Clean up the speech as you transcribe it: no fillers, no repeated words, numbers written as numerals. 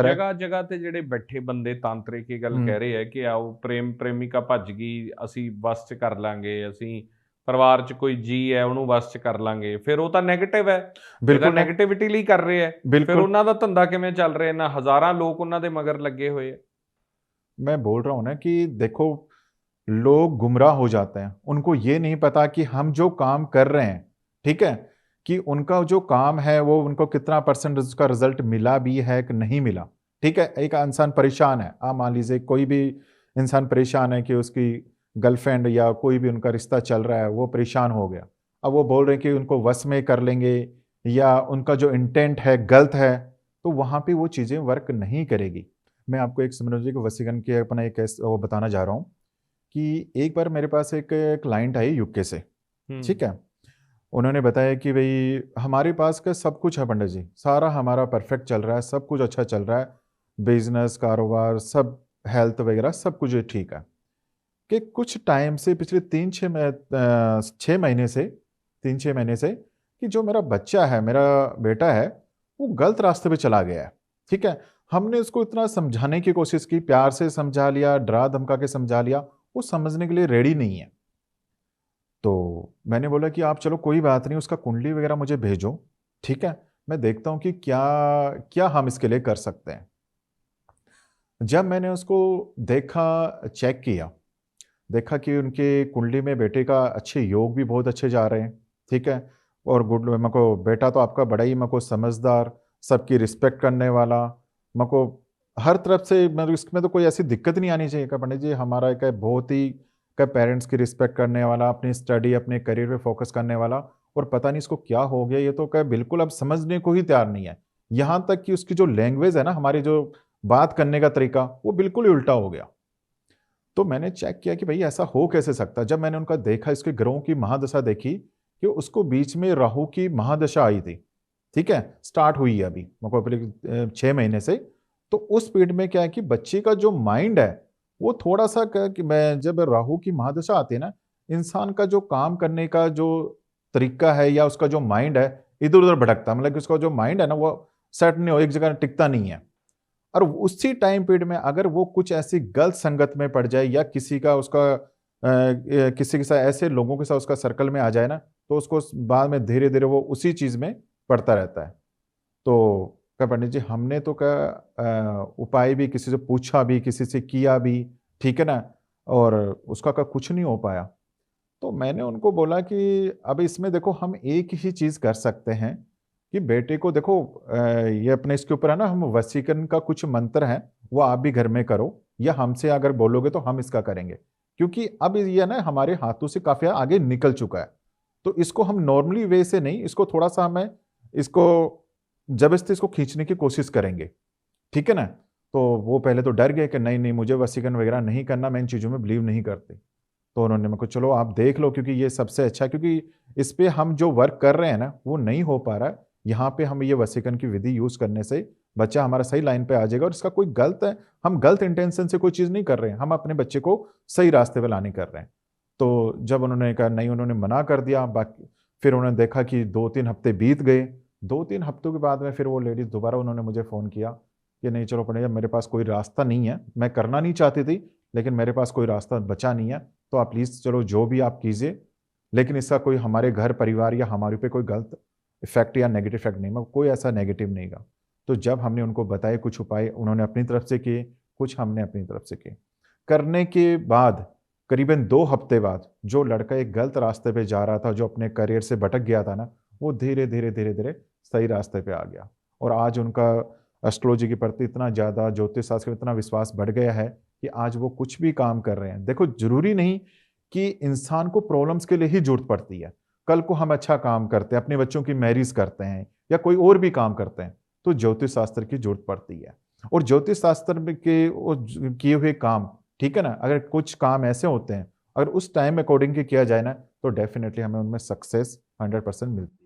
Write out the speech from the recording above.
ਹੈ। ਜਗ੍ਹਾ ਜਗ੍ਹਾ ਤੇ ਜਿਹੜੇ ਬੈਠੇ ਬੰਦੇ ਤਾਂਤਰਿਕ ਇਹ ਗੱਲ ਹੂੰ, ਕਹਿ ਰਹੇ ਆ ਕਿ ਆਓ ਪ੍ਰੇਮ ਪ੍ਰੇਮਿਕਾ ਭੱਜ ਗਈ, ਅਸੀਂ ਵਸ ਚ ਕਰ ਲਾਂਗੇ, ਅਸੀਂ ਪਰਿਵਾਰ ਚ ਕੋਈ ਜੀ ਹੈ ਉਹਨੂੰ ਵਸ ਚ ਕਰ ਲਾਂਗੇ, ਫਿਰ ਉਹ ਤਾਂ ਨੈਗੇਟਿਵ ਹੈ। ਇਹ ਤਾਂ बिल्कुल नहीं। ਨੈਗੇਟਿਵਿਟੀ ਲਈ ਕਰ ਰਹੇ ਆ। ਫਿਰ बिल्कुल। ਉਹਨਾਂ ਦਾ ਧੰਦਾ ਕਿਵੇਂ ਚੱਲ ਰਿਹਾ, ਨਾ ਹਜ਼ਾਰਾਂ लोग ਉਹਨਾਂ ਦੇ मगर लगे हुए हैं। मैं बोल रहा हूँ ना कि देखो, लोग गुमराह हो जाते हैं, उनको ये नहीं पता कि हम जो काम कर रहे हैं, ठीक है, कि उनका जो काम है वो उनको कितना परसेंट उसका रिजल्ट मिला भी है कि नहीं मिला। ठीक है, एक इंसान परेशान है, आप मान लीजिए कोई भी इंसान परेशान है कि उसकी गर्लफ्रेंड या कोई भी उनका रिश्ता चल रहा है, वो परेशान हो गया। अब वो बोल रहे हैं कि उनको वश में कर लेंगे या उनका जो इंटेंट है गलत है, तो वहां पे वो चीजें वर्क नहीं करेगी। मैं आपको एक समझिए कि वसीकरण के अपना एक वो बताना जा रहा हूँ कि एक बार मेरे पास एक क्लाइंट आई यूके से। ठीक है, उन्होंने बताया कि भाई हमारे पास का सब कुछ है पंडित जी, सारा हमारा परफेक्ट चल रहा है, सब कुछ अच्छा चल रहा है, बिजनेस कारोबार सब, हेल्थ वगैरह सब कुछ ठीक है। कि कुछ टाइम से पिछले 6 महीने से 3-6 महीने से कि जो मेरा बच्चा है, मेरा बेटा है, वो गलत रास्ते पे चला गया है। ठीक है, हमने उसको इतना समझाने की कोशिश की, प्यार से समझा लिया, डरा धमका के समझा लिया, वो समझने के लिए रेडी नहीं है। तो मैंने बोला कि आप चलो कोई बात नहीं, उसका कुंडली वगैरह मुझे भेजो, ठीक है, मैं देखता हूं कि क्या क्या हम इसके लिए कर सकते हैं। जब मैंने उसको देखा, चेक किया, देखा कि उनके कुंडली में बेटे का अच्छे योग भी बहुत अच्छे जा रहे हैं। ठीक है, और गुड मेरे को बेटा तो आपका बड़ा ही मेरे को समझदार, सबकी रिस्पेक्ट करने वाला, मेरे को हर तरफ से, मतलब इसमें तो कोई ऐसी दिक्कत नहीं आनी चाहिए। क्या पंडित जी, हमारा एक बहुत ही क्या पेरेंट्स की रिस्पेक्ट करने वाला, अपनी स्टडी अपने करियर पे फोकस करने वाला, और पता नहीं इसको क्या हो गया, ये तो क्या बिल्कुल अब समझने को ही तैयार नहीं है। यहाँ तक कि उसकी जो लैंग्वेज है ना, हमारी जो बात करने का तरीका, वो बिल्कुल ही उल्टा हो गया। तो मैंने चेक किया कि भाई ऐसा हो कैसे सकता। जब मैंने उनका देखा, इसके ग्रहों की महादशा देखी कि उसको बीच में राहु की महादशा आई थी। ठीक है, स्टार्ट हुई है अभी मतलब 6 महीने से। तो उस पीरियड में क्या है कि बच्चे का जो माइंड है वो थोड़ा सा कि मैं जब राहु की महादशा आती है ना, इंसान का जो काम करने का जो तरीका है या उसका जो माइंड है इधर उधर भटकता, मतलब कि उसका जो माइंड है ना वो सेट नहीं हो, एक जगह टिकता नहीं है। और उसी टाइम पीरियड में अगर वो कुछ ऐसी गलत संगत में पड़ जाए या किसी का उसका किसी के साथ ऐसे लोगों के साथ उसका सर्कल में आ जाए ना, तो उसको बाद में धीरे धीरे वो उसी चीज में पड़ता रहता है। तो क्या पंडित जी, हमने तो क्या उपाय भी किसी से पूछा भी, किसी से किया भी, ठीक है ना, और उसका का कुछ नहीं हो पाया। तो मैंने उनको बोला कि अब इसमें देखो हम एक ही चीज कर सकते हैं कि बेटे को देखो, ये अपने इसके ऊपर है ना, हम वशीकरण का कुछ मंत्र है वो आप भी घर में करो, या हमसे अगर बोलोगे तो हम इसका करेंगे, क्योंकि अब ये ना हमारे हाथों से काफी आगे निकल चुका है। तो इसको हम नॉर्मली वे से नहीं, इसको थोड़ा सा हमें इसको जबरदस्ती इसको खींचने की कोशिश करेंगे। ठीक है ना। तो वो पहले तो डर गए कि नहीं नहीं मुझे वशीकरण वगैरह नहीं करना, मैं इन चीजों में बिलीव नहीं करती। तो उन्होंने मेरे को चलो आप देख लो, क्योंकि ये सबसे अच्छा है, क्योंकि इस पे हम जो वर्क कर रहे हैं ना वो नहीं हो पा रहा है। यहाँ पे हम ये वशीकरण की विधि यूज करने से बच्चा हमारा सही लाइन पे आ जाएगा, और इसका कोई गलत है, हम गलत इंटेंशन से कोई चीज नहीं कर रहे हैं, हम अपने बच्चे को सही रास्ते पे लाने कर रहे हैं। तो जब उन्होंने कहा नहीं, उन्होंने मना कर दिया। बाकी फिर उन्होंने देखा कि 2-3 हफ्ते बीत गए। 2-3 हफ्तों के बाद में फिर वो लेडीज दोबारा उन्होंने मुझे फोन किया कि नहीं चलो पंडित, मेरे पास कोई रास्ता नहीं है, मैं करना नहीं चाहती थी लेकिन मेरे पास कोई रास्ता बचा नहीं है, तो आप प्लीज चलो जो भी आप कीजिए, लेकिन इसका कोई हमारे घर परिवार या हमारे पे कोई गलत इफेक्ट या नेगेटिव इफेक्ट नहीं, मैं कोई ऐसा नेगेटिव नहीं गा। तो जब हमने उनको बताए कुछ उपाय, उन्होंने अपनी तरफ से किए, कुछ हमने अपनी तरफ से किए। करने के बाद करीबन 2 हफ्ते बाद जो लड़का एक गलत रास्ते पे जा रहा था, जो अपने करियर से भटक गया था ना, वो धीरे धीरे धीरे धीरे सही रास्ते पे आ गया। और आज उनका एस्ट्रोलॉजी के प्रति इतना ज़्यादा, ज्योतिष शास्त्र में इतना विश्वास बढ़ गया है कि आज वो कुछ भी काम कर रहे हैं। देखो जरूरी नहीं कि इंसान को प्रॉब्लम्स के लिए ही जरूरत पड़ती है। कल को हम अच्छा काम करते हैं, अपने बच्चों की मैरिज करते हैं या कोई और भी काम करते हैं, तो ज्योतिष शास्त्र की जरूरत पड़ती है। और ज्योतिष शास्त्र के किए हुए काम, ठीक है ना, अगर कुछ काम ऐसे होते हैं अगर उस टाइम अकॉर्डिंग किया जाए ना, तो डेफिनेटली हमें उनमें सक्सेस 100% मिलती है।